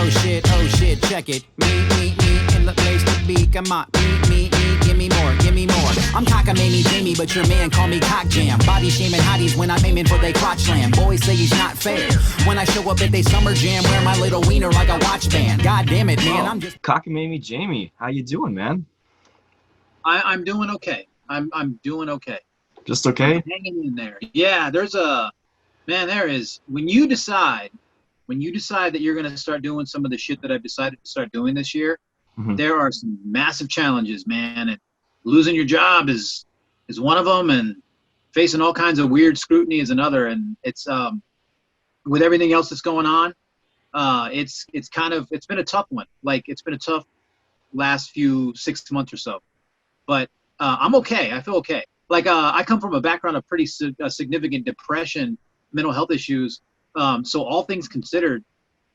oh shit, check it. Me in the place to be. Come on, me, give me more. I'm Cockamamie Jamie, but your man call me Cock Jam. Body shaming hotties when I'm aiming for they crotch slam. Boys say he's not fair. When I show up at they summer jam, wear my little wiener like a watch band. God damn it, man, I'm just Cockamamie Jamie. How you doing, man? I'm doing okay. I'm doing okay. Just okay? I'm hanging in there. Yeah, there is when you decide that you're going to start doing some of the shit that I've decided to start doing this year, there are some massive challenges, man. And losing your job is one of them, and facing all kinds of weird scrutiny is another. And it's with everything else that's going on, it's been a tough one. Like, it's been a tough last 6 months or so. But I'm okay. I feel okay. Like, I come from a background of pretty significant depression, mental health issues. So all things considered,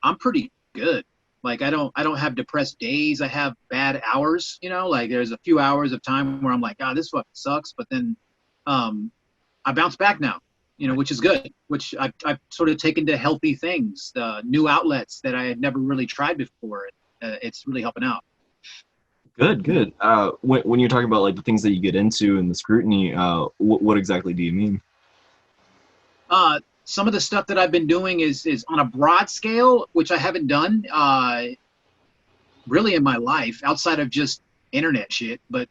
I'm pretty good. Like, I don't have depressed days. I have bad hours, like there's a few hours of time where I'm like, oh, this fucking sucks. But then I bounce back now, which is good, which I've sort of taken to healthy things, new outlets that I had never really tried before. It's really helping out. Good. When you're talking about like the things that you get into and the scrutiny, what exactly do you mean? Some of the stuff that I've been doing is on a broad scale, which I haven't done really in my life outside of just internet shit. But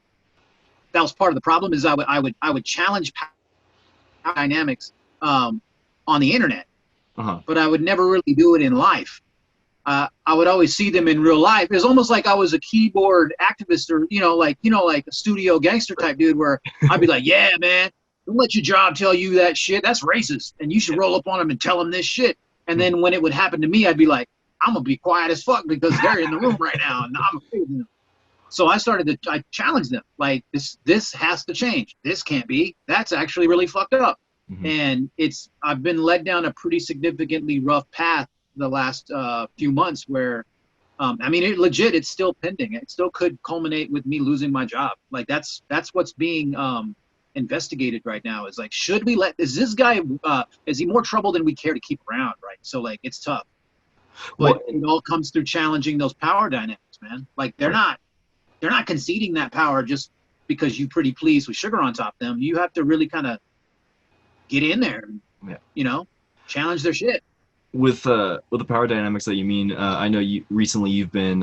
that was part of the problem. Is I would challenge power dynamics on the internet, but I would never really do it in life. I would always see them in real life. It was almost like I was a keyboard activist, or like a studio gangster type dude, where I'd be like, yeah, man, don't let your job tell you that shit. That's racist, and you should roll up on them and tell them this shit. And then when it would happen to me, I'd be like, I'm gonna be quiet as fuck because they're in the room right now, and I'm afraid of them. So I challenged them, like, this has to change. This can't be. That's actually really fucked up. And I've been led down a pretty significantly rough path the last few months where, it's still pending. It still could culminate with me losing my job. Like, that's what's being investigated right now, is like, should we is this guy, is he more trouble than we care to keep around, right? So, like, it's tough. But it all comes through challenging those power dynamics, man. Like, they're not conceding that power just because you pretty pleased with sugar on top of them. You have to really kind of get in there and, challenge their shit. With the power dynamics that you mean, I know you've been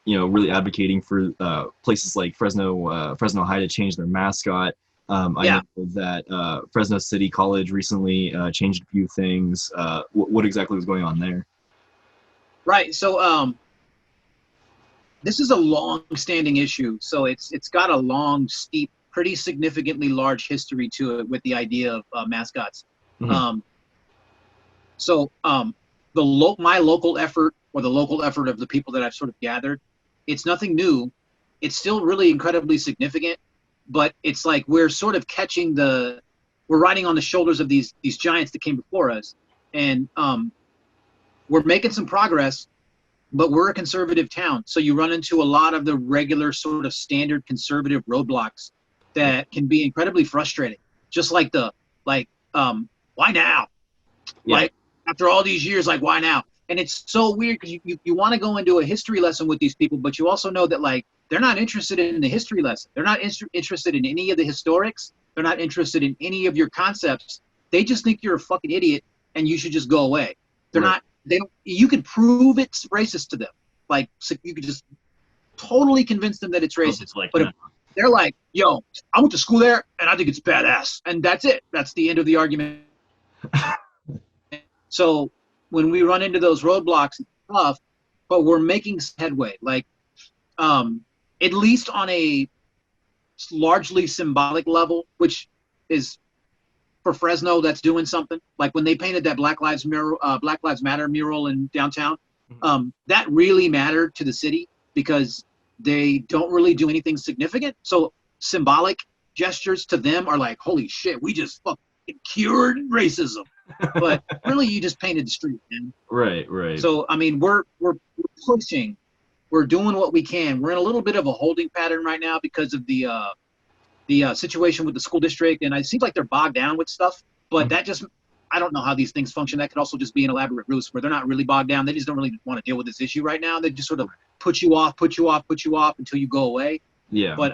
really advocating for places like Fresno High to change their mascot. I know that Fresno City College recently changed a few things. What exactly was going on there? Right. So this is a long-standing issue. So it's got a long, steep, pretty significantly large history to it with the idea of mascots. So my local effort, or the local effort of the people that I've sort of gathered, it's nothing new. It's still really incredibly significant, but it's like we're sort of we're riding on the shoulders of these giants that came before us, and we're making some progress, but we're a conservative town. So you run into a lot of the regular sort of standard conservative roadblocks that can be incredibly frustrating. Just like why now? Yeah. Like, after all these years, like, why now? And it's so weird because you want to go into a history lesson with these people, but you also know that, like, they're not interested in the history lesson. They're not interested in any of the historics. They're not interested in any of your concepts. They just think you're a fucking idiot and you should just go away. You can prove it's racist to them. Like, so you could just totally convince them that it's racist. But if they're like, yo, I went to school there and I think it's badass. And that's it. That's the end of the argument. So when we run into those roadblocks, it's tough, but we're making headway. Like, at least on a largely symbolic level, which is, for Fresno, that's doing something. Like when they painted that Black Lives Matter mural in downtown, that really mattered to the city because they don't really do anything significant. So symbolic gestures to them are like, holy shit, we just fucking cured racism. But really, you just painted the street, man. Right. So, I mean, we're pushing. We're doing what we can. We're in a little bit of a holding pattern right now because of the situation with the school district, and it seems like they're bogged down with stuff. But that just I don't know how these things function. That could also just be an elaborate ruse where they're not really bogged down. They just don't really want to deal with this issue right now. They just sort of put you off until you go away. Yeah. But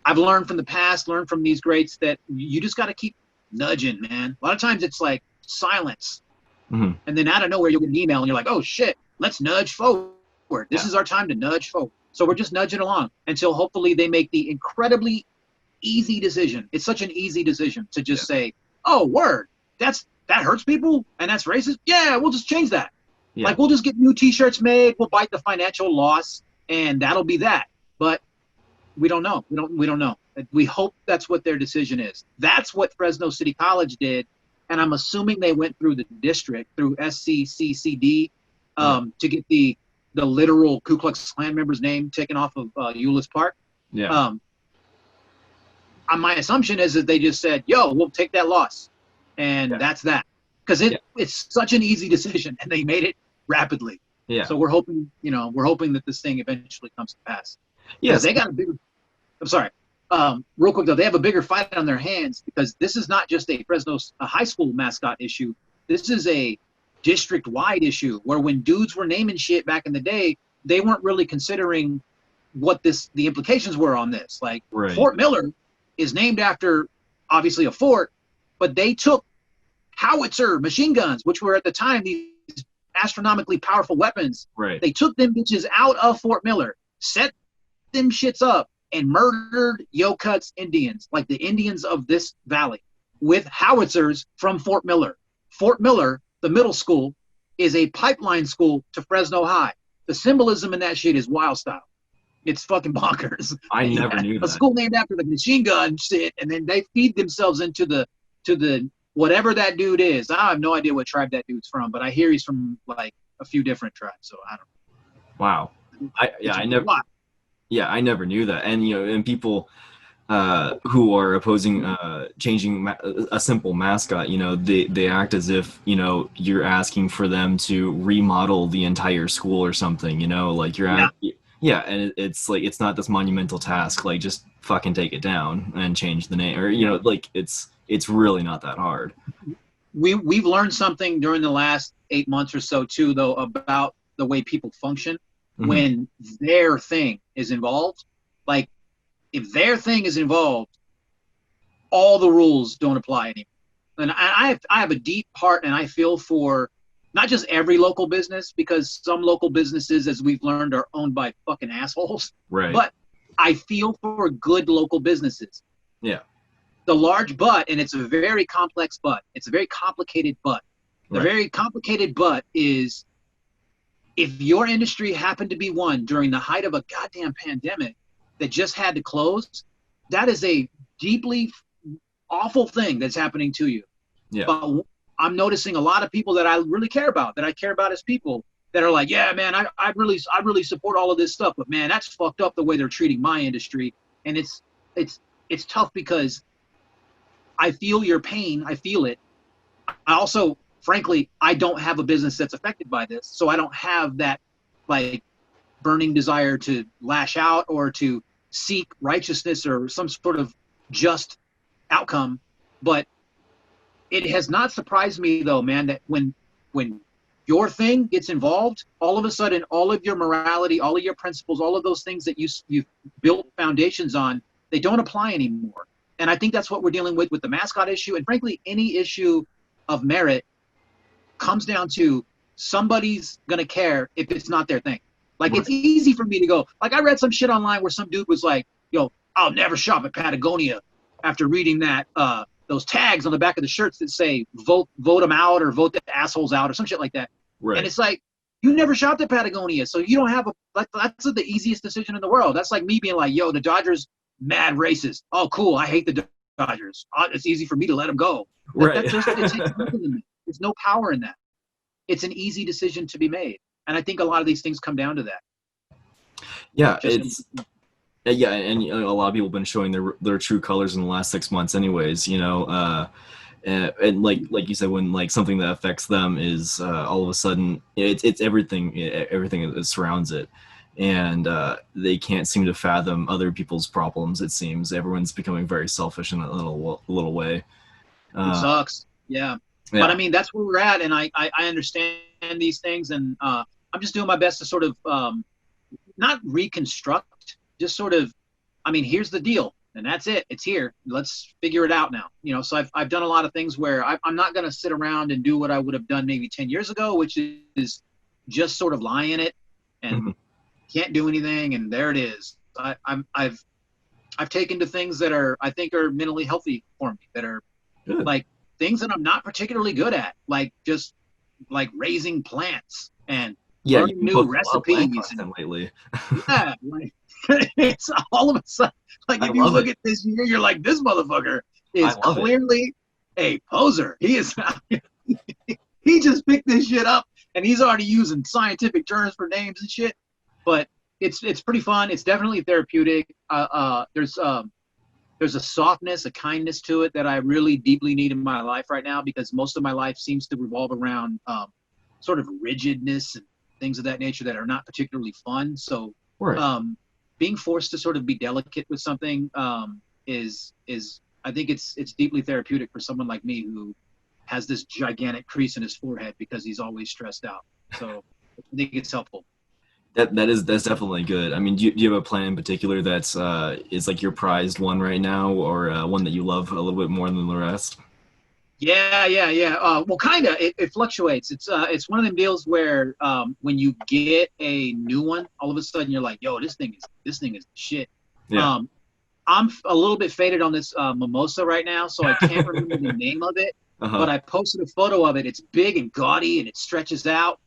I've learned from the past, learned from these greats that you just got to keep nudging, man. A lot of times it's like silence. Mm-hmm. And then out of nowhere, you'll get an email and you're like, oh shit, let's nudge forward. This is our time to nudge forward. So we're just nudging along until hopefully they make the incredibly easy decision. It's such an easy decision to just say, oh, word, that hurts people and that's racist. Yeah, we'll just change that. Yeah. Like, we'll just get new t-shirts made. We'll bite the financial loss and that'll be that. But we don't know. We don't know. We hope that's what their decision is. That's what Fresno City College did. And I'm assuming they went through the district, through SCCCD, to get the literal Ku Klux Klan member's name taken off of Euless Park. Yeah. My assumption is that they just said, yo, we'll take that loss. And that's that. Because it's such an easy decision, and they made it rapidly. Yeah. So we're hoping that this thing eventually comes to pass. Yes. They got a bigger, I'm sorry. Real quick though, they have a bigger fight on their hands because this is not just a Fresno high school mascot issue. This is a district-wide issue where when dudes were naming shit back in the day, they weren't really considering what the implications were on this. Like Fort Miller is named after obviously a fort, but they took howitzer machine guns, which were at the time these astronomically powerful weapons. Right. They took them bitches out of Fort Miller, set them shits up, and murdered Yokuts Indians, like the Indians of this valley, with howitzers from Fort Miller. Fort Miller, the middle school, is a pipeline school to Fresno High. The symbolism in that shit is wild style. It's fucking bonkers. I never knew that. A school named after the machine gun shit, and then they feed themselves into the whatever that dude is. I have no idea what tribe that dude's from, but I hear he's from like a few different tribes, so I don't know. Wow. I never knew that. And and people who are opposing changing a simple mascot, they act as if you're asking for them to remodel the entire school or something. Like you're and it's like it's not this monumental task. Like just fucking take it down and change the name, or like it's really not that hard. We've learned something during the last 8 months or so too, though, about the way people function. Mm-hmm. When their thing is involved. Like if their thing is involved, all the rules don't apply anymore. And I have a deep heart, and I feel for not just every local business, because some local businesses, as we've learned, are owned by fucking assholes. Right. But I feel for good local businesses. Yeah. The large but, and it's a very complex but. It's a very complicated but. The very complicated but is, if your industry happened to be one during the height of a goddamn pandemic that just had to close, that is a deeply awful thing that's happening to you. Yeah. But I'm noticing a lot of people that I really care about, that I care about as people, that are like, yeah, man, I really support all of this stuff, but man, that's fucked up the way they're treating my industry. And it's tough because I feel your pain. I feel it. I also, frankly, I don't have a business that's affected by this, so I don't have that like burning desire to lash out or to seek righteousness or some sort of just outcome. But it has not surprised me though, man, that when your thing gets involved, all of a sudden, all of your morality, all of your principles, all of those things that you've built foundations on, they don't apply anymore. And I think that's what we're dealing with the mascot issue, and frankly, any issue of merit comes down to somebody's gonna care if it's not their thing. Like it's easy for me to go, like I read some shit online where some dude was like, yo, I'll never shop at Patagonia after reading that those tags on the back of the shirts that say vote them out or vote the assholes out or some shit like that. Right. And it's like, you never shopped at Patagonia, so you don't have that's the easiest decision in the world. That's like me being like, yo, the Dodgers mad racist. Oh cool, I hate the Dodgers. It's easy for me to let them go. Right. There's no power in that. It's an easy decision to be made. And I think a lot of these things come down to that. Yeah, and a lot of people have been showing their true colors in the last 6 months anyways, and like you said, when like something that affects them is all of a sudden it's everything that surrounds it. And they can't seem to fathom other people's problems. It seems everyone's becoming very selfish in a little way. It sucks. Yeah. Yeah. But I mean, that's where we're at, and I understand these things, and I'm just doing my best to sort of not reconstruct, just sort of, I mean, here's the deal, and that's it. It's here. Let's figure it out now. You know, so I've done a lot of things where I'm not going to sit around and do what I would have done maybe 10 years ago, which is just sort of lie in it and can't do anything, and there it is. I've taken to things that I think are mentally healthy for me, that are like things that I'm not particularly good at, like just like raising plants and learning new recipes. Lately. Yeah, like, it's all of a sudden, like if you look at this year, you're like, this motherfucker is clearly a poser. He is. He just picked this shit up, and he's already using scientific terms for names and shit. But it's pretty fun. It's definitely therapeutic. There's a softness, a kindness to it that I really deeply need in my life right now, because most of my life seems to revolve around sort of rigidness and things of that nature that are not particularly fun. So being forced to sort of be delicate with something is I think it's deeply therapeutic for someone like me who has this gigantic crease in his forehead because he's always stressed out. So I think it's helpful. That's definitely good. I mean, do you have a plan in particular that's is like your prized one right now, or one that you love a little bit more than the rest? Yeah. Well, kind of. It fluctuates. It's one of them deals where when you get a new one, all of a sudden you're like, yo, this thing is shit. Yeah. I'm a little bit faded on this mimosa right now, so I can't remember the name of it. But I posted a photo of it. It's big and gaudy and it stretches out.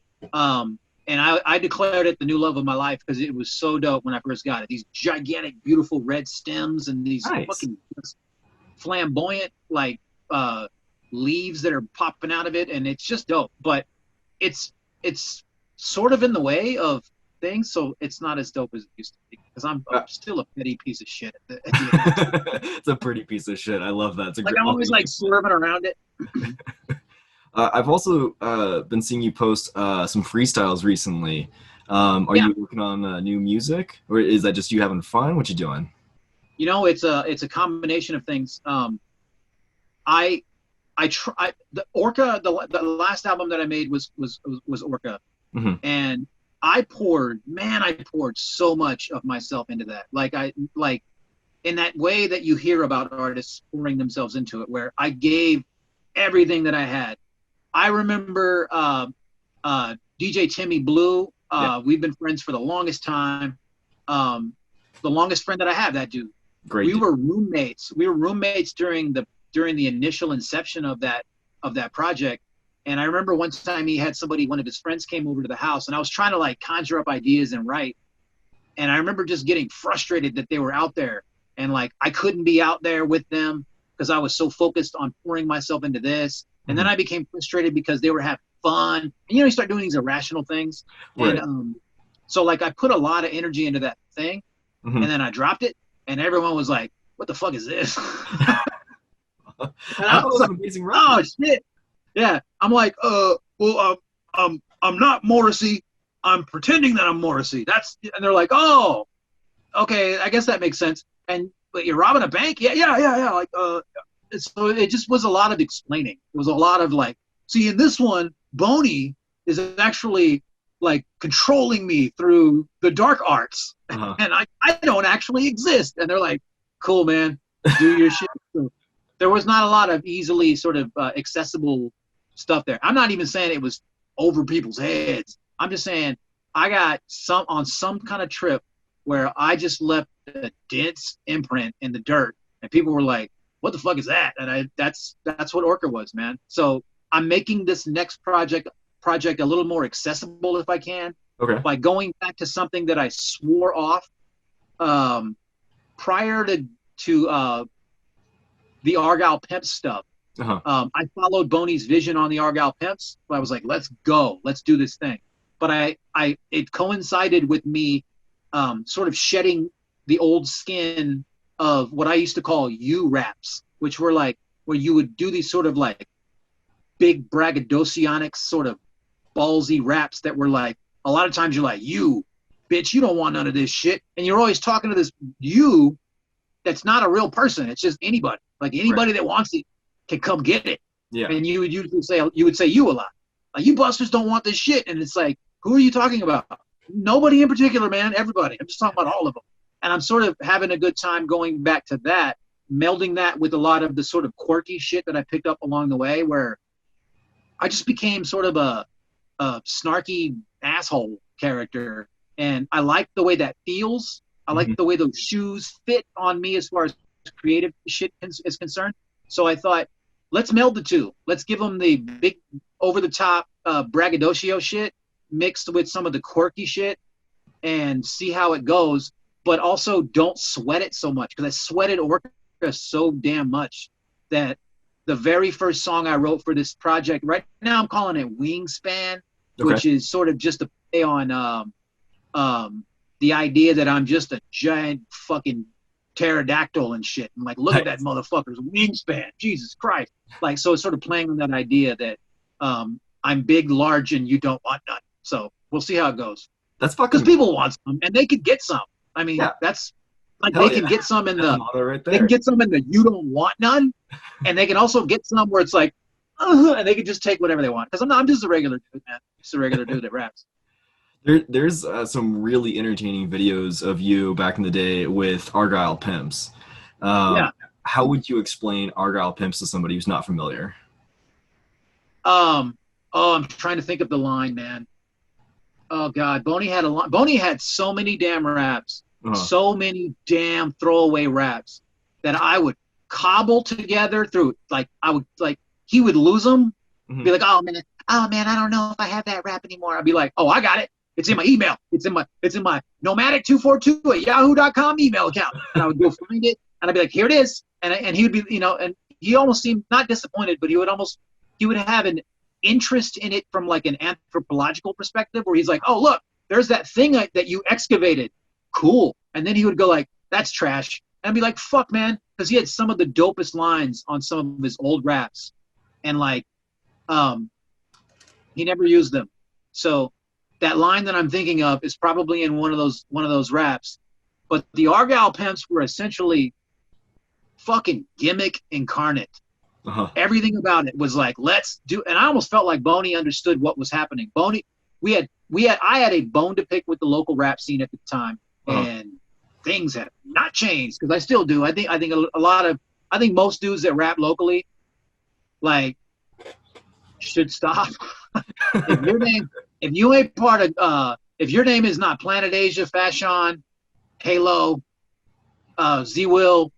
And I declared it the new love of my life because it was so dope when I first got it. These gigantic, beautiful red stems and these fucking flamboyant, like, leaves that are popping out of it. And it's just dope. But it's sort of in the way of things, so it's not as dope as it used to be. Because I'm still a petty piece of shit. At the end. It's a pretty piece of shit. I love that. It's I'm always like swerving around it. I've also been seeing you post some freestyles recently. Are you working on new music, or is that just you having fun? What you doing? You know, it's a combination of things. I try the Orca. The last album that I made was Orca, and I poured so much of myself into that. Like in that way that you hear about artists pouring themselves into it, where I gave everything that I had. I remember DJ Timmy Blue. We've been friends for the longest time. The longest friend that I have, that dude. Great. We were roommates. We were roommates during the initial inception of that project. And I remember one time one of his friends came over to the house, and I was trying to like conjure up ideas and write. And I remember just getting frustrated that they were out there, and like I couldn't be out there with them because I was so focused on pouring myself into this. And then I became frustrated because they were having fun. And, you start doing these irrational things. Right. And so, like, I put a lot of energy into that thing, and then I dropped it, and everyone was like, what the fuck is this? And I was like, amazing record. Oh, shit. Yeah. I'm like, I'm not Morrissey. I'm pretending that I'm Morrissey. And they're like, oh, okay, I guess that makes sense. But you're robbing a bank? Yeah. Like, so it just was a lot of explaining. It was a lot of like, see, in this one, Boney is actually like controlling me through the dark arts, and I don't actually exist. And they're like, cool, man, do your shit. So there was not a lot of easily sort of accessible stuff there. I'm not even saying it was over people's heads. I'm just saying I got on some kind of trip where I just left a dense imprint in the dirt, and people were like, what the fuck is that? And that's what Orca was, man. So I'm making this next project a little more accessible if I can. Okay. By going back to something that I swore off prior to the Argyle Pimps stuff. I followed Boney's vision on the Argyle Pimps. I was like, let's go, let's do this thing. But it coincided with me sort of shedding the old skin of what I used to call raps, which were like where you would do these sort of like big braggadocionic sort of ballsy raps that were like, a lot of times you're like, you bitch, you don't want none of this shit. And you're always talking to this that's not a real person. It's just anybody. Like anybody that wants it can come get it. Yeah. And you would usually say you a lot. Like, you busters don't want this shit. And it's like, who are you talking about? Nobody in particular, man. Everybody. I'm just talking about all of them. And I'm sort of having a good time going back to that, melding that with a lot of the sort of quirky shit that I picked up along the way, where I just became sort of a snarky asshole character. And I like the way that feels. I like the way those shoes fit on me as far as creative shit is concerned. So I thought, let's meld the two. Let's give them the big over-the-top braggadocio shit mixed with some of the quirky shit and see how it goes. But also don't sweat it so much, because I sweated Orca so damn much that the very first song I wrote for this project, right now I'm calling it Wingspan, which is sort of just a play on the idea that I'm just a giant fucking pterodactyl and shit. I'm like, look at that motherfucker's wingspan. Jesus Christ. Like, so it's sort of playing on that idea that I'm big, large, and you don't want none. So we'll see how it goes. That's fucking... Because people want some, and they could get some. I mean, that's like, they can get some in the right there. They can get some in the you don't want none, and they can also get some where it's like, and they can just take whatever they want. Because I'm just a regular dude, man. Just a regular dude that raps. There's some really entertaining videos of you back in the day with Argyle Pimps. How would you explain Argyle Pimps to somebody who's not familiar? I'm trying to think of the line, man. Oh God, Boney had a line. Boney had so many damn raps, so many damn throwaway raps that I would cobble together through. Like, he would lose them, be like, oh man, I don't know if I have that rap anymore. I'd be like, oh, I got it. It's in my email. It's in my nomadic242 at yahoo.com email account. And I would go find it, and I'd be like, here it is. And he would be, and he almost seemed not disappointed, but he would have an interest in it from like an anthropological perspective, where he's like, oh, look, there's that thing that you excavated. Cool. And then he would go like, that's trash. And I'd be like, fuck, man. Because he had some of the dopest lines on some of his old raps. And like, he never used them. So that line that I'm thinking of is probably in one of those raps. But the Argyle Pimps were essentially fucking gimmick incarnate. Everything about it was like, let's do, and I almost felt like Boney understood what was happening. Boney, I had a bone to pick with the local rap scene at the time, and things have not changed, because I still do. I think I think most dudes that rap locally, like, should stop. If you ain't part of, if your name is not Planet Asia, Fashion, Halo, Z-Will,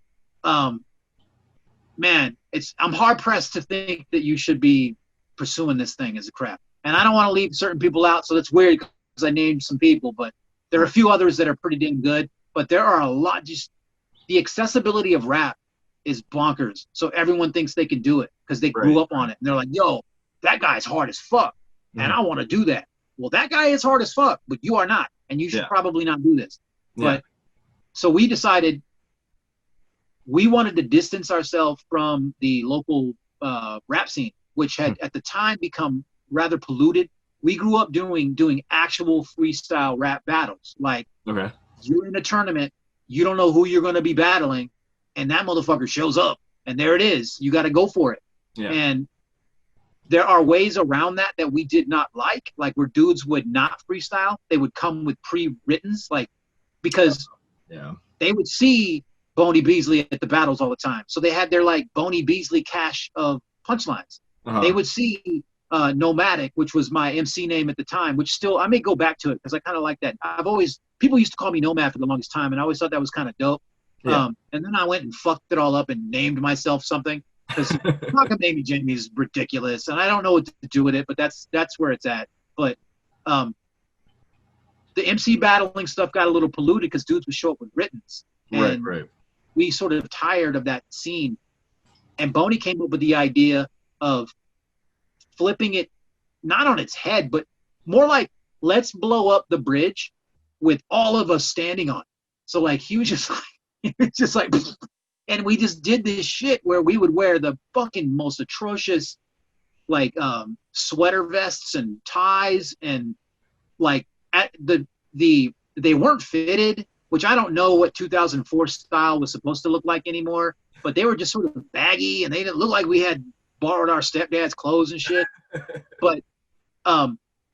man, I'm hard pressed to think that you should be pursuing this thing as a crap. And I don't want to leave certain people out, so that's weird because I named some people, but there are a few others that are pretty damn good. But there are a lot. Just the accessibility of rap is bonkers. So everyone thinks they can do it because they grew up on it, and they're like, "Yo, that guy's hard as fuck, and I want to do that." Well, that guy is hard as fuck, but you are not, and you should probably not do this. But so we decided we wanted to distance ourselves from the local rap scene, which had at the time become rather polluted. We grew up doing actual freestyle rap battles. Like, you're in a tournament, you don't know who you're going to be battling, and that motherfucker shows up, and there it is. You got to go for it. And there are ways around that we did not like where dudes would not freestyle. They would come with pre-writtens, like, because they would see Boney Beasley at the battles all the time. So they had their like Boney Beasley cache of punchlines. They would see Nomadic, which was my MC name at the time, which still, I may go back to it because I kind of like that. People used to call me Nomad for the longest time, and I always thought that was kind of dope. And then I went and fucked it all up and named myself something, because Cockamamie Jamie is ridiculous, and I don't know what to do with it, but that's where it's at. But the MC battling stuff got a little polluted because dudes would show up with writtens. And we sort of tired of that scene. And Boney came up with the idea of flipping it, not on its head, but more like, let's blow up the bridge with all of us standing on it. So like, he was just like, it's just like, and we just did this shit where we would wear the fucking most atrocious, like, sweater vests and ties, and like they weren't fitted, which I don't know what 2004 style was supposed to look like anymore, but they were just sort of baggy, and they didn't look like we had borrowed our stepdad's clothes and shit. But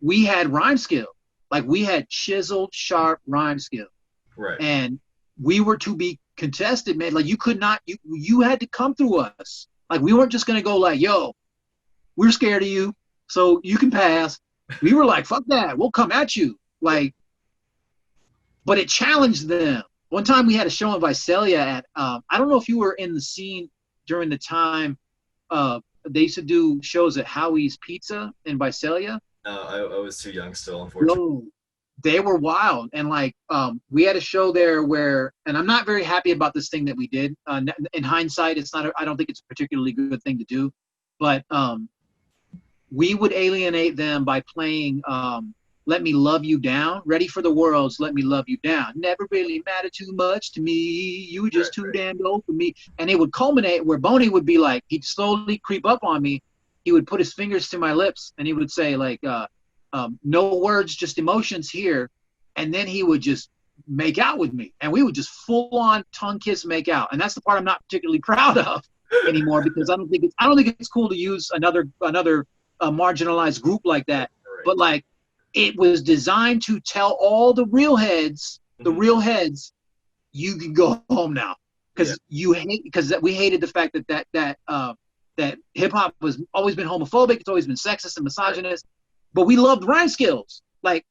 we had rhyme skill. Like, we had chiseled, sharp rhyme skill. Right. And we were to be contested, man. Like, you could not, you had to come through us. Like, we weren't just going to go like, yo, we're scared of you, so you can pass. We were like, fuck that. We'll come at you. Like, but it challenged them. One time we had a show in Visalia at, I don't know if you were in the scene during the time, they used to do shows at Howie's Pizza in Visalia. No, I was too young still, unfortunately. No, they were wild. And like, we had a show there where, and I'm not very happy about this thing that we did. In hindsight, it's not, I don't think it's a particularly good thing to do, but we would alienate them by playing Let Me Love You Down. Ready for the World's Let Me Love You Down. Never really mattered too much to me. You were just too damn old for me. And it would culminate where Boney would be like, he'd slowly creep up on me. He would put his fingers to my lips and he would say like, no words, just emotions here. And then he would just make out with me. And we would just full on tongue kiss make out. And that's the part I'm not particularly proud of anymore, because I don't think it's cool to use another marginalized group like that. Right. But like, it was designed to tell all the real heads, you can go home now, because we hated the fact that hip hop was always been homophobic. It's always been sexist and misogynist, but we loved rhyme skills. Like,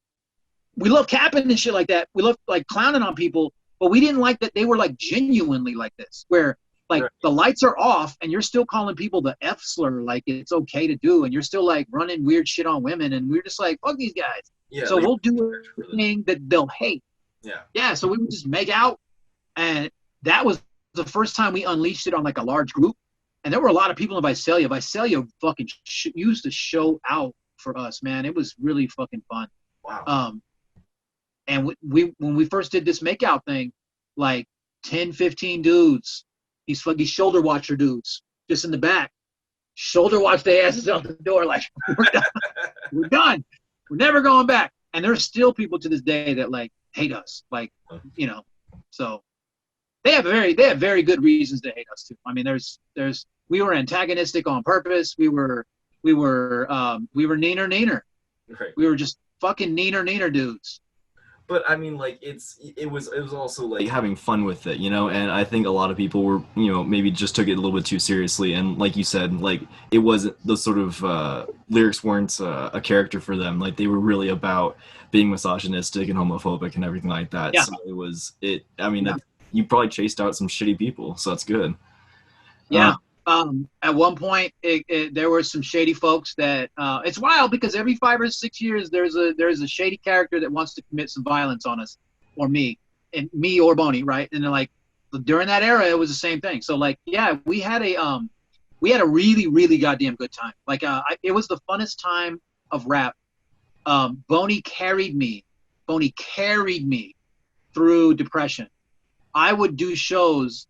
we loved capping and shit like that. We loved like clowning on people, but we didn't like that they were like genuinely like this, where like the lights are off and you're still calling people the F slur, like it's okay to do, and you're still like running weird shit on women, and we're just like, fuck these guys. Yeah, so we'll do everything that they'll hate. Yeah. So we would just make out, and that was the first time we unleashed it on like a large group, and there were a lot of people in Visalia. Visalia fucking used to show out for us, man. It was really fucking fun. Wow. And when we first did this makeout thing, like 10, 15 dudes. These fucking shoulder watcher dudes just in the back, shoulder watch their asses out the door like, we're done. We're done. We're never going back. And there's still people to this day that like hate us, like, you know. So they have very good reasons to hate us too. I mean, we were antagonistic on purpose. We were neener. Right. We were just fucking neener dudes. But I mean, like, it was also like having fun with it, you know. And I think a lot of people were, you know, maybe just took it a little bit too seriously. And like you said, like, it wasn't those sort of lyrics weren't a character for them. Like, they were really about being misogynistic and homophobic and everything like that. Yeah. So I mean, you probably chased out some shitty people, so that's good. Yeah. At one point, there were some shady folks that it's wild, because every 5 or 6 years there's a shady character that wants to commit some violence on us, or me or Boney, right? And then like during that era, it was the same thing. So like, yeah, we had a really, really goddamn good time. Like it was the funnest time of rap. Boney carried me through depression. I would do shows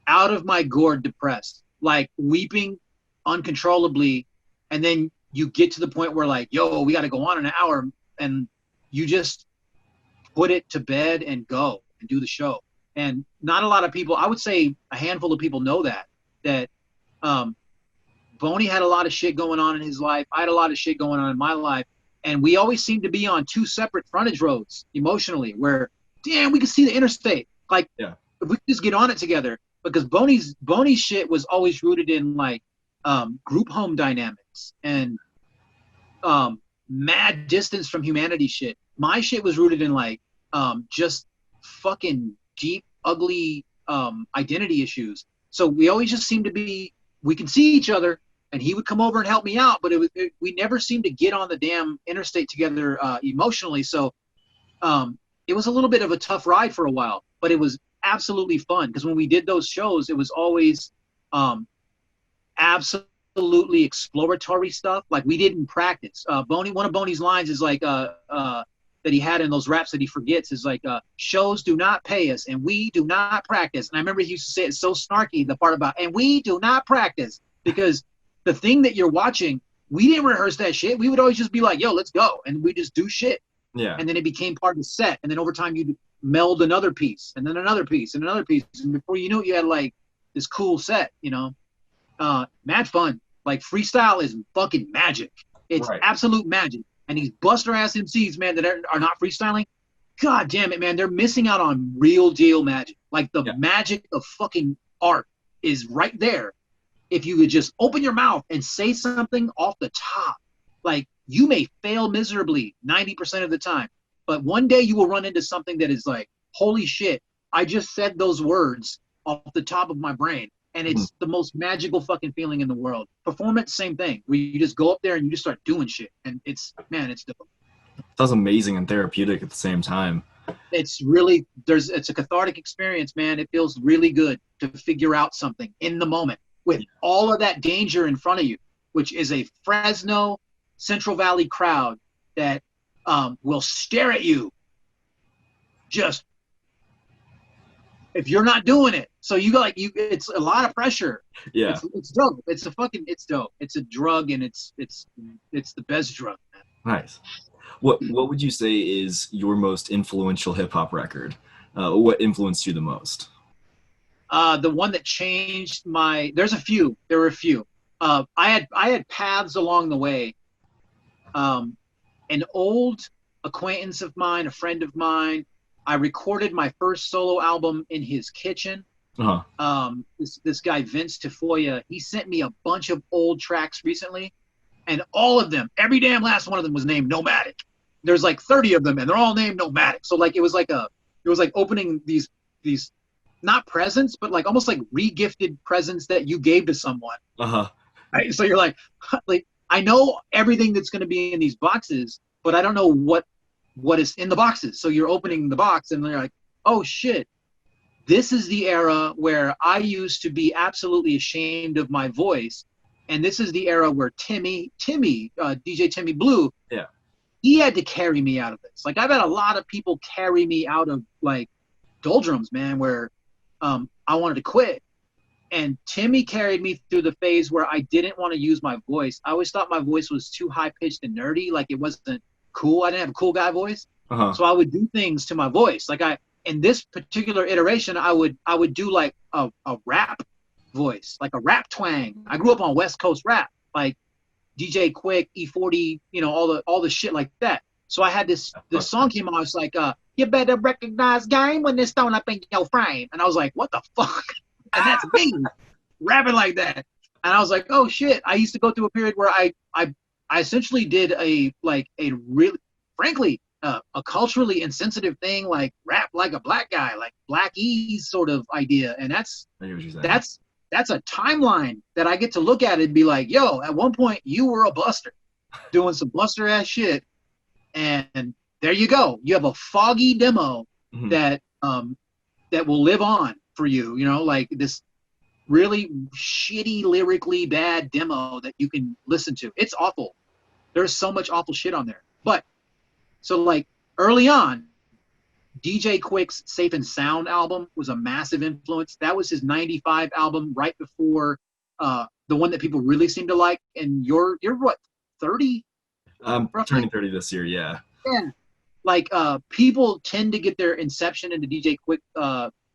out of my gourd depressed, like weeping uncontrollably, and then you get to the point where like, yo, we got to go on in an hour, and you just put it to bed and go and do the show. And not a lot of people, I would say a handful of people know that Boney had a lot of shit going on in his life. I had a lot of shit going on in my life, and we always seemed to be on two separate frontage roads emotionally, where damn, we could see the interstate, like if we could just get on it together. Because Boney's shit was always rooted in like group home dynamics and mad distance from humanity shit. My shit was rooted in like just fucking deep, ugly identity issues. So we always just seemed to be, we could see each other, and he would come over and help me out, but we never seemed to get on the damn interstate together emotionally. So it was a little bit of a tough ride for a while, but it was absolutely fun, because when we did those shows, it was always absolutely exploratory stuff. Like, we didn't practice. One of Boney's lines is like that he had in those raps that he forgets is like, shows do not pay us and we do not practice. And I remember he used to say it so snarky, the part about, and we do not practice, because the thing that you're watching, we didn't rehearse that shit. We would always just be like, yo, let's go, and we just do shit. Yeah. And then it became part of the set, and then over time you'd meld another piece, and then another piece, and another piece, and before you knew it, you had like this cool set, you know. Mad fun. Like freestyle is fucking magic. It's absolute magic. And these buster ass MCs, man, that are not freestyling, god damn it, man, they're missing out on real deal magic. Like the magic of fucking art is right there. If you would just open your mouth and say something off the top, like you may fail miserably 90% of the time, but one day you will run into something that is like, holy shit, I just said those words off the top of my brain. And it's the most magical fucking feeling in the world. Performance, same thing, where you just go up there and you just start doing shit. And it's dope. Sounds amazing and therapeutic at the same time. It's really, it's a cathartic experience, man. It feels really good to figure out something in the moment with all of that danger in front of you, which is a Fresno Central Valley crowd that will stare at you just if you're not doing it. So you go it's a lot of pressure. Yeah. It's dope. It's dope. It's a drug, and it's the best drug, man. Nice. What would you say is your most influential hip hop record? What influenced you the most? The one that changed there were a few. I had paths along the way. An old acquaintance of mine, a friend of mine, I recorded my first solo album in his kitchen. This guy, Vince Tafoya, he sent me a bunch of old tracks recently, and all of them, every damn last one of them was named Nomadic. There's like 30 of them, and they're all named Nomadic. So like it was like opening these not presents, but like almost like re-gifted presents that you gave to someone. Right? So you're like I know everything that's going to be in these boxes, but I don't know what is in the boxes. So you're opening the box and they're like, oh shit, this is the era where I used to be absolutely ashamed of my voice. And this is the era where Timmy, DJ Timmy Blue, he had to carry me out of this. Like I've had a lot of people carry me out of like doldrums, man, where I wanted to quit. And Timmy carried me through the phase where I didn't want to use my voice. I always thought my voice was too high-pitched and nerdy, like it wasn't cool. I didn't have a cool guy voice. So I would do things to my voice. Like in this particular iteration, I would do like a rap voice, like a rap twang. I grew up on West Coast rap, like DJ Quick, E40, all the shit like that. So I had this song came on, it's like, you better recognize game when it's thrown up in your frame. And I was like, what the fuck? And that's me rapping like that. And I was like, oh shit. I used to go through a period where I essentially did a really, frankly, a culturally insensitive thing, like rap like a black guy, like Black Ease sort of idea. And that's a timeline that I get to look at and be like, yo, at one point you were a buster doing some buster ass shit. And there you go. You have a foggy demo that will live on for you, like this really shitty, lyrically bad demo that you can listen to. It's awful. There's so much awful shit on there. But so like early on, DJ Quick's Safe and Sound album was a massive influence. That was his 95 album right before the one that people really seem to like. And you're what, 30? I'm turning 30 this year, yeah. Yeah. Like people tend to get their inception into DJ Quick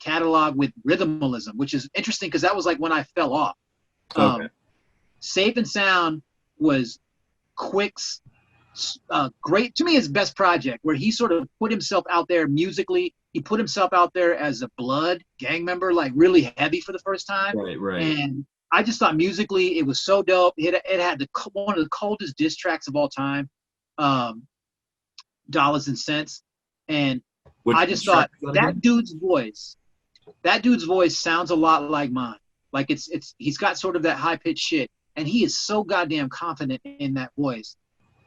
catalog with Rhythmalism, which is interesting because that was like when I fell off. Safe and Sound was Quick's great, to me, his best project, where he sort of put himself out there musically. He put himself out there as a Blood gang member, like really heavy for the first time. Right. And I just thought musically it was so dope. It had one of the coldest diss tracks of all time, Dollars and Cents. And I just thought that dude's voice sounds a lot like mine. Like he's got sort of that high pitched shit, and he is so goddamn confident in that voice.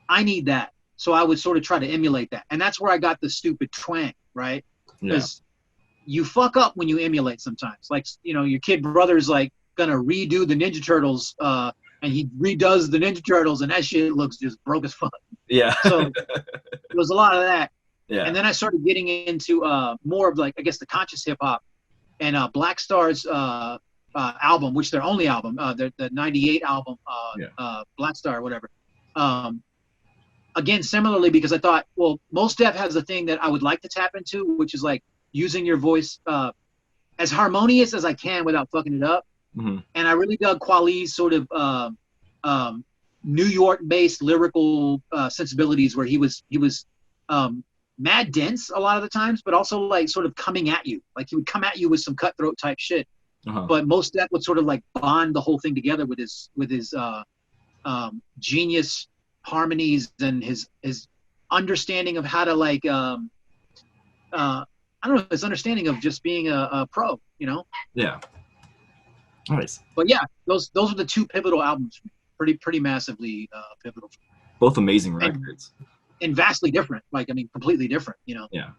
I need that. So I would sort of try to emulate that. And that's where I got the stupid twang, right? Because you fuck up when you emulate sometimes. Like, your kid brother's like gonna redo the Ninja Turtles, and he redoes the Ninja Turtles, and that shit looks just broke as fuck. Yeah. So there was a lot of that. Yeah. And then I started getting into more of like, I guess, the conscious hip hop, and Black Star's album, which their only album, the 98 album, Black Star or whatever. Again, similarly, because I thought, well, Mos Def has a thing that I would like to tap into, which is like using your voice as harmonious as I can without fucking it up. And I really dug Kweli's sort of New York-based lyrical sensibilities, where he was mad dense a lot of the times, but also like sort of coming at you. Like he would come at you with some cutthroat type shit. But most of that would sort of like bond the whole thing together with his genius harmonies and his understanding of how to like I don't know, his understanding of just being a pro, you know? Yeah. Nice. But yeah, those are the two pivotal albums for me. Pretty massively pivotal. Both amazing records. And vastly different. Like, I mean, completely different, you know? Yeah.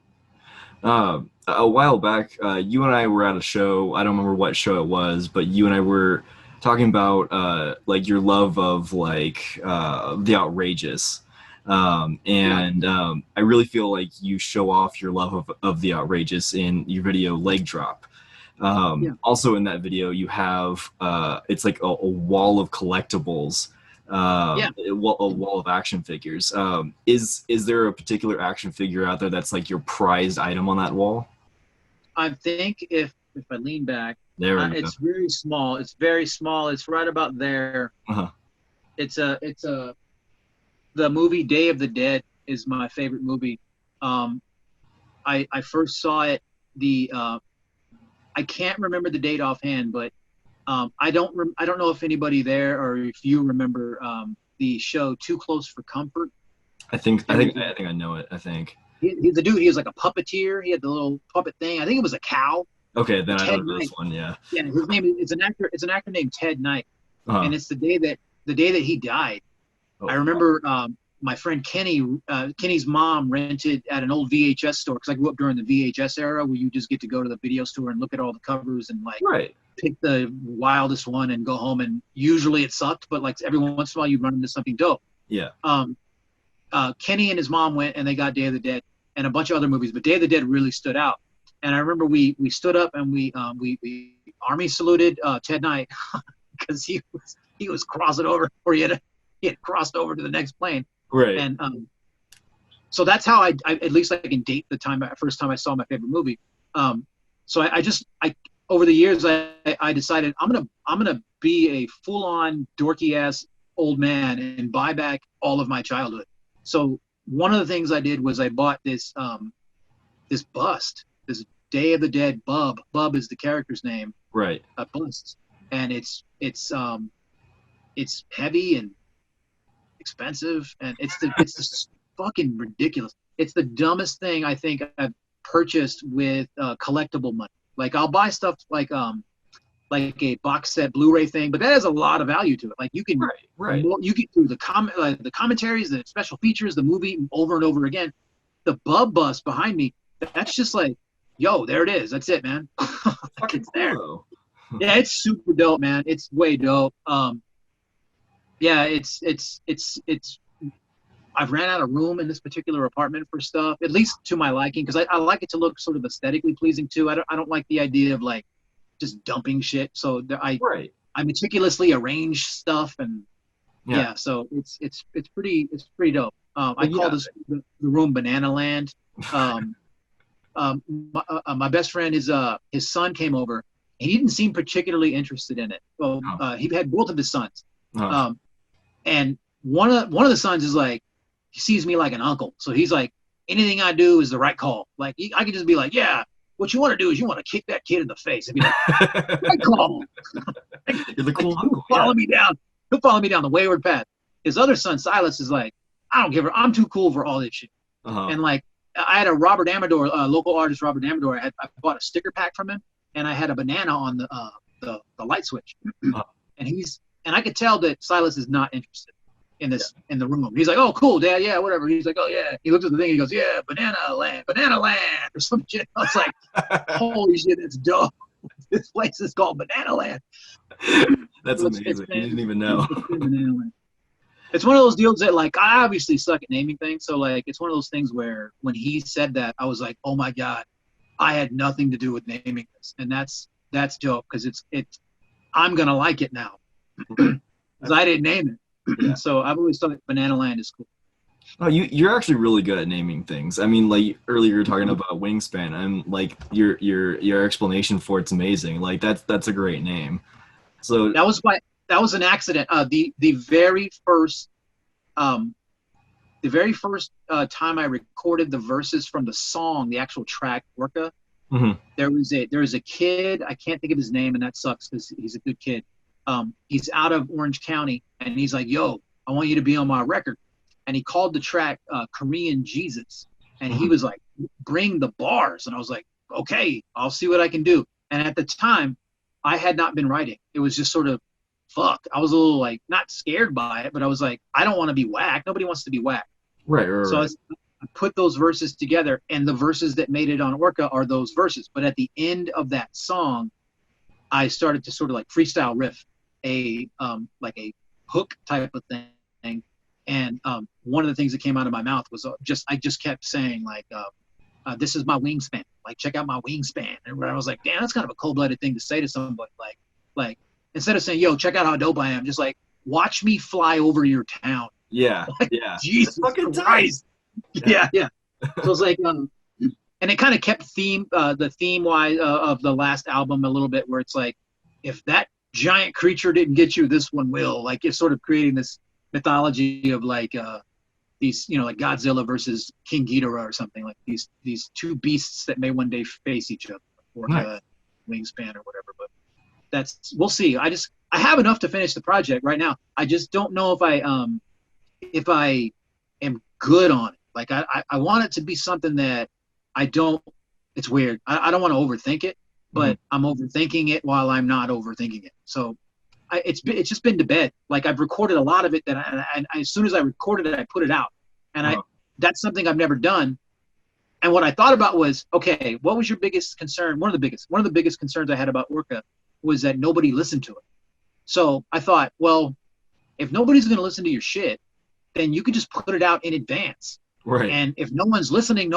A while back, you and I were at a show. I don't remember what show it was, but you and I were talking about like your love of like the outrageous. I really feel like you show off your love of the outrageous in your video Leg Drop. Also in that video you have it's like a wall of collectibles, a wall of action figures. Is there a particular action figure out there that's like your prized item on that wall? I think if I lean back, there we go. It's very small. It's very small. It's right about there. It's the movie Day of the Dead is my favorite movie. I first saw it I can't remember the date offhand, but I don't know if anybody there or if you remember the show Too Close for Comfort. I think I know it. I think he's a dude. He was like a puppeteer. He had the little puppet thing. I think it was a cow. Okay, then I know this one. Yeah. Yeah, his name is an actor. It's an actor named Ted Knight, and it's the day that he died. I remember my friend Kenny's mom rented at an old VHS store, because I grew up during the VHS era where you just get to go to the video store and look at all the covers and like pick the wildest one and go home, and usually it sucked, but like every once in a while you run into something dope. Yeah. Kenny and his mom went and they got Day of the Dead and a bunch of other movies, but Day of the Dead really stood out. And I remember we stood up and we army saluted Ted Knight because he was crossing over, or he had crossed over to the next plane. Right. And so that's how I at least I can date the first time I saw my favorite movie. So I over the years I decided I'm gonna be a full-on dorky ass old man and buy back all of my childhood. So one of the things I did was I bought this bust, this Day of the Dead Bub. Bub is the character's name. Right. A bust, and it's heavy and expensive, and it's just fucking ridiculous. It's the dumbest thing I think I've purchased with collectible money. Like I'll buy stuff like a box set Blu-ray thing, but that has a lot of value to it. Like you can you get through the commentaries, the special features, the movie over and over again. The Bub bust behind me, that's just like, yo, there it is. That's it, man. It's there. Yeah, it's super dope, man. It's way dope. Yeah, it's I've ran out of room in this particular apartment for stuff, at least to my liking, because I like it to look sort of aesthetically pleasing too. I don't like the idea of like just dumping shit. So I meticulously arrange stuff, and so it's pretty dope. I call this the room Banana Land. My best friend, his son came over. He didn't seem particularly interested in it. Well, he had both of his sons. And one of the sons is like, he sees me like an uncle. So he's like, anything I do is the right call. Like I can just be like, yeah, what you want to do is you want to kick that kid in the face and be like, right call. You're the cool uncle. Follow me down. He'll follow me down the wayward path. His other son, Silas, is like, I don't give a, I'm too cool for all this shit. And like, I had a Robert Amador, local artist Robert Amador. I bought a sticker pack from him, and I had a banana on the light switch. And I could tell that Silas is not interested in this in the room. He's like, oh, cool, Dad, yeah, whatever. He's like, oh yeah. He looks at the thing and he goes, yeah, banana land, or some shit. I was like, holy shit, it's dope. This place is called Banana Land. That's amazing. You didn't even know. It's one of those deals that, like, I obviously suck at naming things. So, like, it's one of those things where when he said that, I was like, oh my God, I had nothing to do with naming this. And that's dope, because it's I'm going to like it now. Because I didn't name it. Yeah. So I've always thought Banana Land is cool. Oh, you're actually really good at naming things. I mean, like earlier you were talking about Wingspan, and like your explanation for it's amazing. Like that's a great name. So that was that was an accident. The very first time I recorded the verses from the song, the actual track Orca, there was a kid, I can't think of his name, and that sucks because he's a good kid. He's out of Orange County, and he's like, yo, I want you to be on my record. And he called the track Korean Jesus. And he was like, bring the bars. And I was like, okay, I'll see what I can do. And at the time, I had not been writing. It was just sort of, fuck. I was a little like, not scared by it, but I was like, I don't want to be whacked. Nobody wants to be whacked. Right. So I put those verses together, and the verses that made it on Orca are those verses. But at the end of that song, I started to sort of like freestyle riff like a hook type of thing. And one of the things that came out of my mouth was I just kept saying like, this is my wingspan. Like, check out my wingspan. And I was like, damn, that's kind of a cold-blooded thing to say to somebody. Like instead of saying, yo, check out how dope I am, just like, watch me fly over your town. Yeah, like, yeah. Jesus Christ. Yeah. So it was like, and it kind of kept the theme-wise of the last album a little bit, where it's like, if that giant creature didn't get you, this one will. Like, it's sort of creating this mythology of like these, like Godzilla versus King Ghidorah or something, like these two beasts that may one day face each other, or wingspan or whatever. But we'll see. I have enough to finish the project right now. I just don't know if I am good on it. Like I want it to be something that it's weird. I don't want to overthink it, but I'm overthinking it while I'm not overthinking it. So it's just been to bed. Like, I've recorded a lot of it and as soon as I recorded it, I put it out. And that's something I've never done. And what I thought about was, okay, what was your biggest concern? One of the biggest concerns I had about Orca was that nobody listened to it. So I thought, well, if nobody's going to listen to your shit, then you could just put it out in advance. Right. And if no one's listening,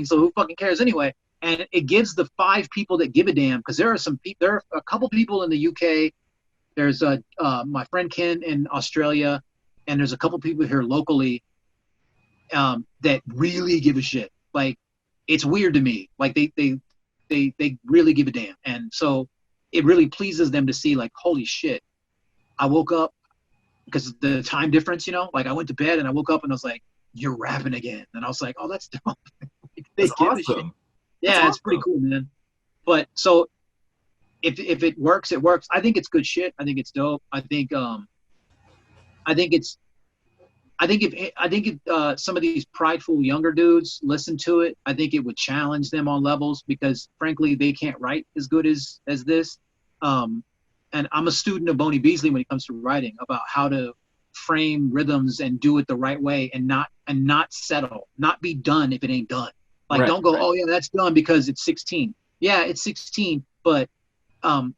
so who fucking cares anyway? And it gives the 5 people that give a damn, because there are a couple people in the UK. There's my friend Ken in Australia, and there's a couple people here locally that really give a shit. Like, it's weird to me. Like, they really give a damn. And so it really pleases them to see, like, holy shit, I woke up, because the time difference, like, I went to bed and I woke up and I was like, you're rapping again. And I was like, oh, that's dope. That's awesome. Yeah, it's pretty cool, man. But so if it works, it works. I think it's good shit. I think it's dope. I think if some of these prideful younger dudes listen to it, I think it would challenge them on levels, because frankly, they can't write as good as this. And I'm a student of Boney Beasley when it comes to writing, about how to frame rhythms and do it the right way, and not settle, not be done if it ain't done. Like, don't go, oh yeah, that's done because it's 16. Yeah, it's 16, but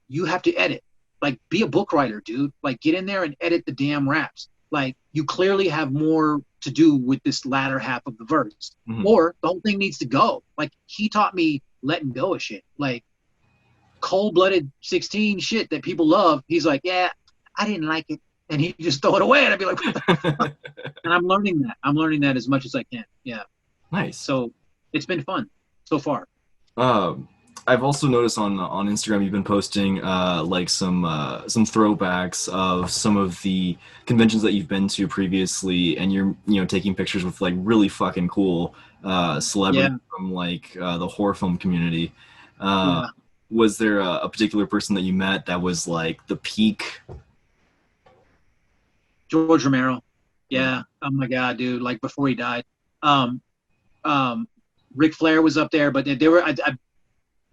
you have to edit. Like, be a book writer, dude. Like, get in there and edit the damn raps. Like, you clearly have more to do with this latter half of the verse, or the whole thing needs to go. Like, he taught me letting go of shit. Like, cold-blooded 16 shit that people love. He's like, yeah, I didn't like it, and he just throw it away, and I'd be like, what the fuck? And I'm learning that. I'm learning that as much as I can. Yeah. Nice. So it's been fun so far. I've also noticed on Instagram you've been posting like some throwbacks of some of the conventions that you've been to previously, and you're taking pictures with like really fucking cool celebrities from like the horror film community. Was there a particular person that you met that was like the peak? George Romero. Yeah. Oh my God, dude. Like, before he died. Ric Flair was up there, but they were,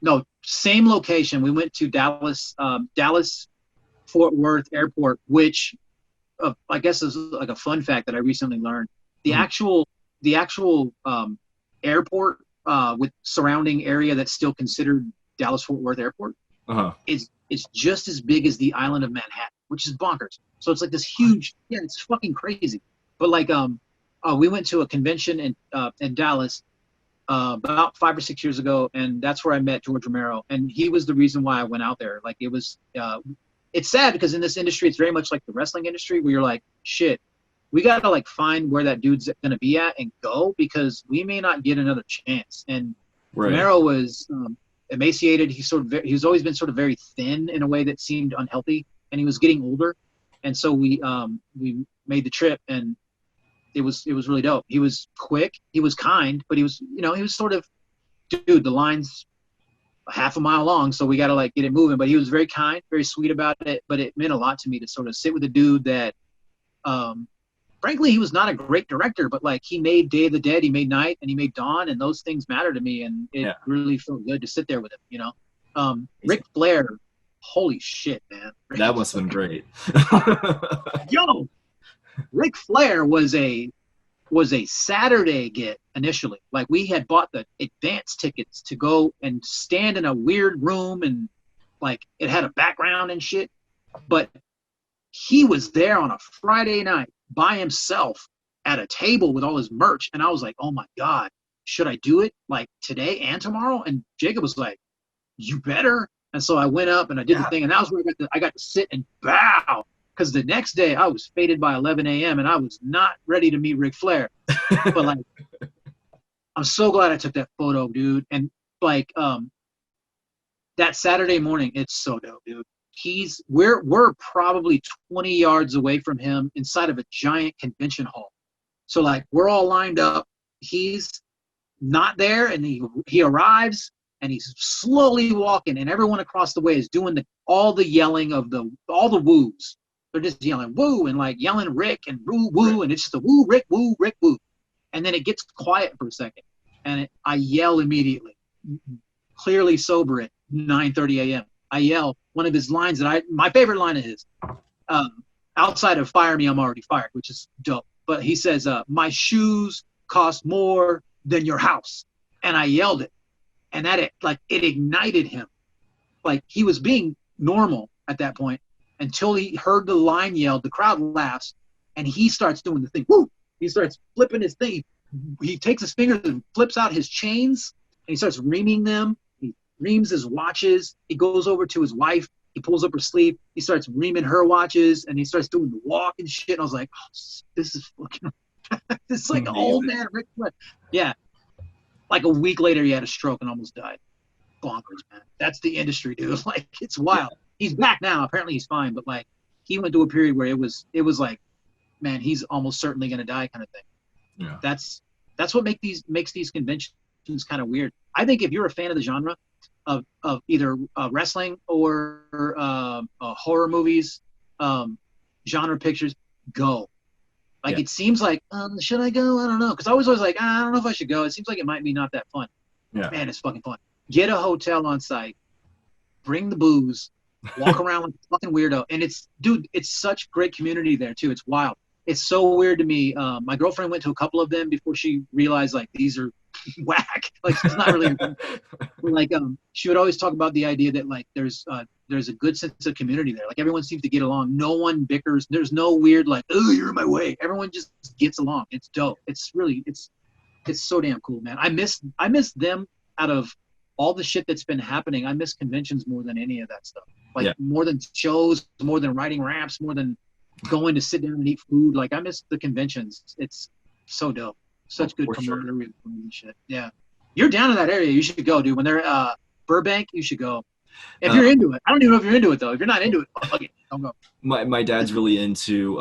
no, same location. We went to Dallas Fort Worth Airport, which I guess is like a fun fact that I recently learned. The actual airport with surrounding area that's still considered Dallas Fort Worth Airport is just as big as the island of Manhattan, which is bonkers. So it's like this huge, it's fucking crazy. But like we went to a convention in Dallas about 5 or 6 years ago, and that's where I met George Romero, and he was the reason why I went out there. Like, it was it's sad, because in this industry it's very much like the wrestling industry, where you're like, shit, we gotta like find where that dude's gonna be at and go, because we may not get another chance. And Romero was emaciated. He's always been sort of very thin in a way that seemed unhealthy, and he was getting older. And so we made the trip, and it was really dope. He was quick, he was kind, but he was sort of, dude, the line's a half a mile long, so we got to like get it moving. But he was very kind, very sweet about it. But it meant a lot to me to sort of sit with a dude that, frankly, he was not a great director, but like he made Day of the Dead, he made Night, and he made Dawn, and those things matter to me, and it really felt good to sit there with him. Ric Flair, holy shit, man. That must have been great. Yo, Ric Flair was a Saturday get initially. Like, we had bought the advance tickets to go and stand in a weird room, and like it had a background and shit. But he was there on a Friday night by himself at a table with all his merch, and I was like, oh my God, should I do it like today and tomorrow? And Jacob was like, you better. And so I went up and I did the thing, and that was where I got to sit and bow. Because the next day I was faded by 11 a.m. and I was not ready to meet Ric Flair. But like, I'm so glad I took that photo, dude. And like, that Saturday morning, it's so dope, dude. We're probably 20 yards away from him inside of a giant convention hall. So like, we're all lined up. He's not there, and he arrives, and he's slowly walking, and everyone across the way is doing all the yelling of all the woos. They're just yelling woo and like yelling Rick and woo woo, and it's just a woo Rick woo. And then it gets quiet for a second, and I yell immediately, clearly sober at 9:30 a.m. I yell one of his lines my favorite line of his, outside of "Fire me, I'm already fired," which is dope. But he says, "My shoes cost more than your house," and I yelled it. And it ignited him. Like, he was being normal at that point until he heard the line yelled, the crowd laughs, and he starts doing the thing. Woo! He starts flipping his thing. He takes his fingers and flips out his chains, and he starts reaming them. He reams his watches. He goes over to his wife. He pulls up her sleeve. He starts reaming her watches, and he starts doing the walk and shit. And I was like, oh, this is fucking this is like an old man Ric Flair. Yeah. Like a week later, he had a stroke and almost died. Bonkers, man. That's the industry, dude. Like, it's wild. Yeah. He's back now. Apparently he's fine, but like, he went through a period where it was like, man, he's almost certainly going to die kind of thing. Yeah. That's what makes these conventions kind of weird. I think if you're a fan of the genre of either wrestling or horror movies, genre pictures, go. Like, it seems like, should I go? I don't know. Because I was always like, I don't know if I should go. It seems like it might be not that fun. Yeah. Man, it's fucking fun. Get a hotel on site. Bring the booze. Walk around like a fucking weirdo. And it's such great community there, too. It's wild. It's so weird to me. My girlfriend went to a couple of them before she realized, like, these are whack. Like, she's not really like, she would always talk about the idea that, like, there's a good sense of community there. Like, everyone seems to get along. No one bickers. There's no weird, like, oh, you're in my way. Everyone just gets along. It's dope. It's really, it's so damn cool, man. I miss them. Out of all the shit that's been happening, I miss conventions more than any of that stuff. Like, more than shows, more than writing raps, more than going to sit down and eat food. Like, I miss the conventions. It's so dope. Such good camaraderie and shit. Yeah. You're down in that area. You should go, dude. When they're Burbank, you should go. If you're into it. I don't even know if you're into it, though. If you're not into it, fuck it. Don't go. My dad's really into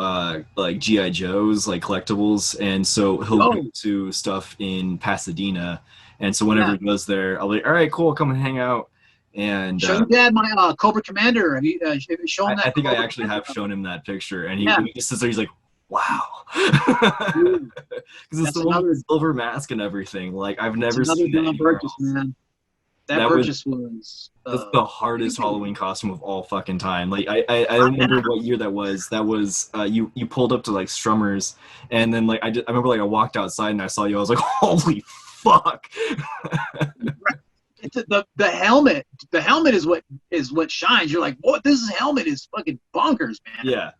like G.I. Joes, like collectibles, and so he'll go to stuff in Pasadena. And so whenever he goes there, I'll be like, all right, cool, come and hang out. And show your dad my Cobra Commander. Have you shown that? I think I actually have shown him that picture, and he just sits there. He's like, wow, because it's the one with the silver mask and everything. Like, I've never seen that anywhere else. Man. That purchase was that's the hardest Halloween costume of all fucking time. Like, I remember what year that was. That was you pulled up to like Strummers, and then like I remember like I walked outside and I saw you. I was like, holy fuck. It's the helmet. The helmet is what shines. You're like, what? This helmet is fucking bonkers, man. Yeah.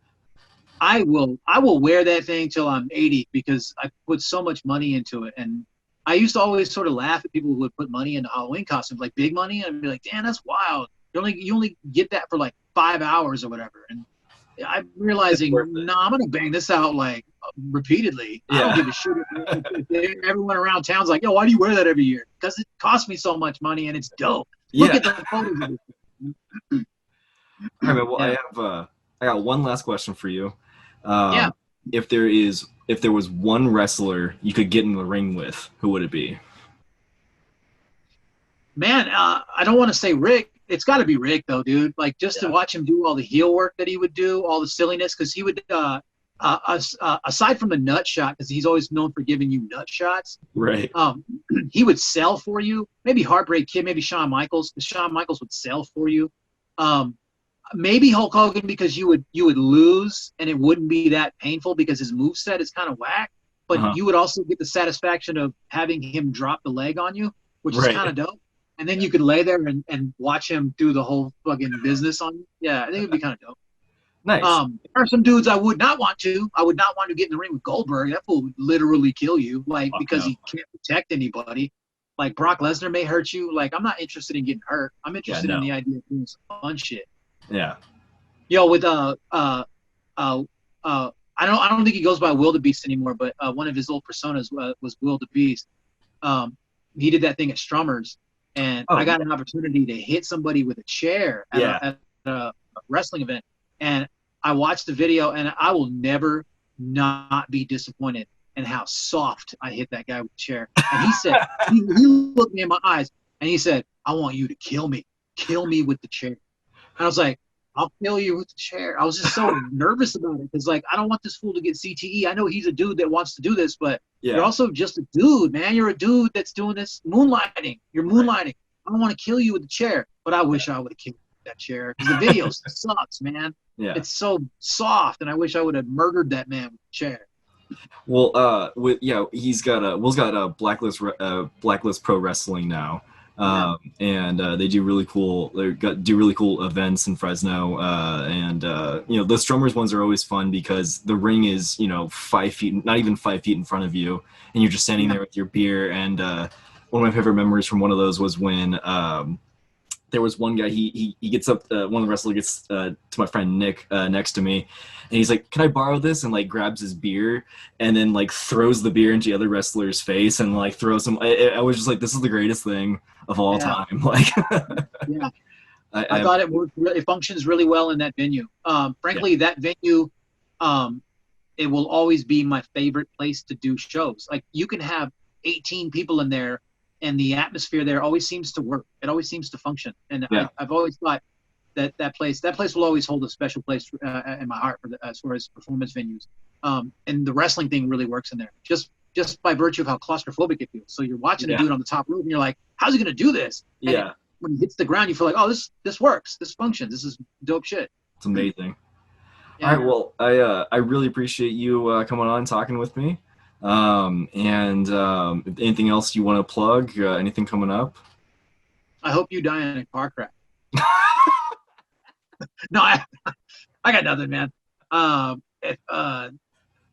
I will wear that thing till I'm 80 because I put so much money into it. And I used to always sort of laugh at people who would put money into Halloween costumes, like big money. I'd be like, damn, that's wild. You only get that for like 5 hours or whatever. And I'm realizing, no, I'm gonna bang this out like repeatedly. I don't give a shit. Everyone around town's like, yo, why do you wear that every year? Because it costs me so much money and it's dope. Look at the photos of it. All right, well, I I got one last question for you. Yeah. If there was one wrestler you could get in the ring with, who would it be? Man, I don't want to say Rick. It's got to be Rick, though, dude. Like, just to watch him do all the heel work that he would do, all the silliness, because he would, aside from the nut shot, because he's always known for giving you nut shots. Right. He would sell for you. Maybe Heartbreak Kid, maybe Shawn Michaels, because Shawn Michaels would sell for you. Maybe Hulk Hogan, because you would lose and it wouldn't be that painful because his moveset is kind of whack. But you would also get the satisfaction of having him drop the leg on you, which is kind of dope. And then you could lay there and watch him do the whole fucking business on you. Yeah, I think it'd be kind of dope. Nice. There are some dudes I would not want to. I would not want to get in the ring with Goldberg. That fool would literally kill you, because he can't protect anybody. Like, Brock Lesnar may hurt you. Like, I'm not interested in getting hurt. I'm interested in the idea of doing some fun shit. Yeah. Yo, with I don't think he goes by Will the Beast anymore, but one of his old personas was Will the Beast. He did that thing at Strummers. And I got an opportunity to hit somebody with a chair at a wrestling event. And I watched the video, and I will never not be disappointed in how soft I hit that guy with the chair. And he said, he looked me in my eyes, and he said, "I want you to kill me. Kill me with the chair." And I was like, "I'll kill you with the chair." I was just so nervous about it because, like, I don't want this fool to get CTE. I know he's a dude that wants to do this, but you're also just a dude, man. You're a dude that's doing this moonlighting. You're moonlighting. I don't want to kill you with the chair, but I wish I would have killed you with that chair because the video sucks, man. Yeah. It's so soft, and I wish I would have murdered that man with the chair. Well, Will's got a Blacklist Pro Wrestling now. And they do really cool events in Fresno, and the Strummers ones are always fun because the ring is 5 feet, not even 5 feet in front of you, and you're just standing there with your beer. And one of my favorite memories from one of those was when there was one guy, he gets up, one of the wrestlers gets to my friend Nick next to me, and he's like, "Can I borrow this?" and like grabs his beer and then like throws the beer into the other wrestler's face and like throws him. I was just like, this is the greatest thing of all time. Like, I thought it functions really well in that venue. Frankly, that venue, it will always be my favorite place to do shows. Like, you can have 18 people in there, and the atmosphere there always seems to work. It always seems to function. And I've always thought that place will always hold a special place in my heart as far as performance venues. And the wrestling thing really works in there, just by virtue of how claustrophobic it feels. So you're watching a dude on the top rope, and you're like, how's he going to do this? And when he hits the ground, you feel like, oh, this works. This functions. This is dope shit. It's amazing. Yeah. All right. Well, I really appreciate you coming on and talking with me. Anything else you want to plug? Anything coming up? I hope you die in a car crash. No, I got nothing, man. If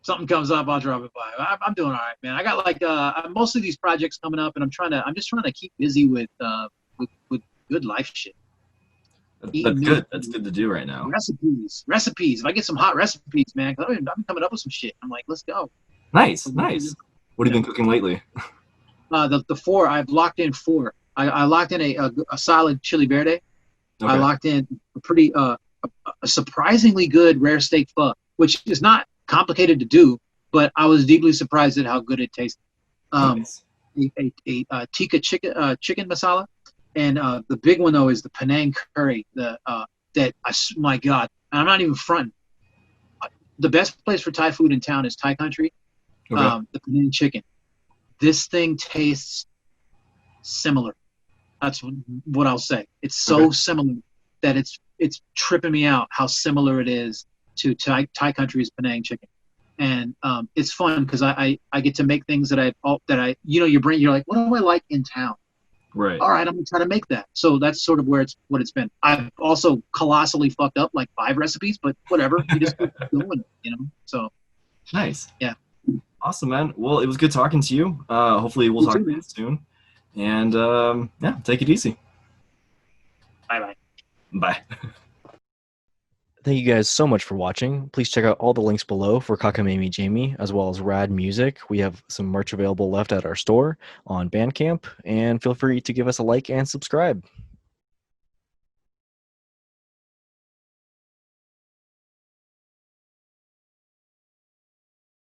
something comes up, I'll drop it by. I'm doing all right, man. I got like most of these projects coming up, and I'm just trying to keep busy with good life shit. That's good. That's good to do right now. Recipes. If I get some hot recipes, man, because I've been coming up with some shit. I'm like, let's go. Nice. What have you been cooking lately? The 4. I've locked in 4. I locked in a solid chili verde. Okay. I locked in a pretty a surprisingly good rare steak pho, which is not complicated to do, but I was deeply surprised at how good it tasted. Nice. A tikka chicken masala, and the big one though is the Penang curry. My God, I'm not even fronting. The best place for Thai food in town is Thai Country. Okay. The Penang chicken. This thing tastes similar. That's what I'll say. It's so similar that it's tripping me out how similar it is to Thai Country's Penang chicken. And it's fun because I get to make things that your brain, you're like, what do I like in town? Right. All right, I'm gonna try to make that. So that's sort of what it's been. I've also colossally fucked up like 5 recipes, but whatever. You just keep doing it, So nice. Yeah. Awesome, man. Well, it was good talking to you. Hopefully we'll talk again soon. And take it easy. Bye. Bye. Thank you guys so much for watching. Please check out all the links below for Cockamamie Jamie, as well as RAD Music. We have some merch available left at our store on Bandcamp, and feel free to give us a like and subscribe.